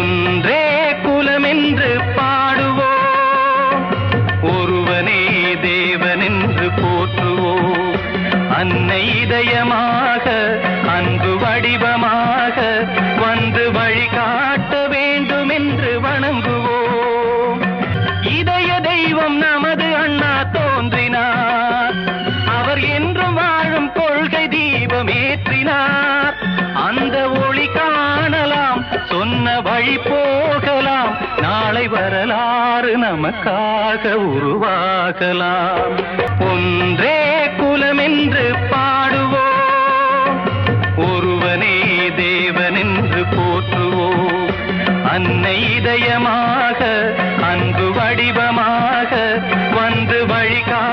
ஒன்றே குலமென்று பாடுவோம், ஒருவனே தேவனென்று போற்றுவோம். அன்னை இதயமாக அன்பு வடிவமாக வந்து வழிகாட்ட வேண்டும் என்று வணங்குவோம். இதய தெய்வம் நமது அண்ணா தோன்றினார், அவர் என்றும் வாழும் கொள்கை தீபம் ஏற்றினார். அந்த ஒளி காணலாம், சொன்ன வழி போகலாம், நாளை வரலாறு நமக்காக உருவாகலாம். ஒன்றே குலமென்று பாடுவோம், ஒருவனே தேவனென்று போற்றுவோம். அன்னை இதயமாக அன்பு வடிவமாக வந்து வழிகா